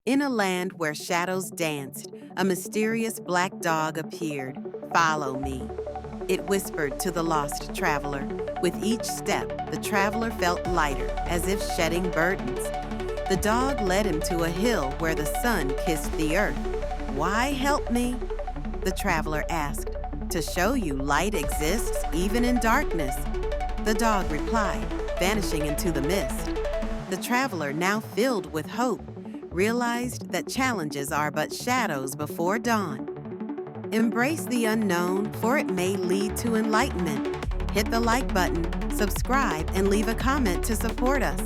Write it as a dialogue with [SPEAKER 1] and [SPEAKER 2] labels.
[SPEAKER 1] In a land where shadows danced, a mysterious black dog appeared. "Follow me," it whispered to the lost traveler. With each step, the traveler felt lighter, as if shedding burdens. The dog led him to a hill where the sun kissed the earth. "Why help me?" the traveler asked. "To show you light exists even in darkness," the dog replied, vanishing into the mist. The traveler, now filled with hope, realized that challenges are but shadows before dawn. Embrace the unknown, for it may lead to enlightenment. Hit the like button, subscribe, and leave a comment to support us.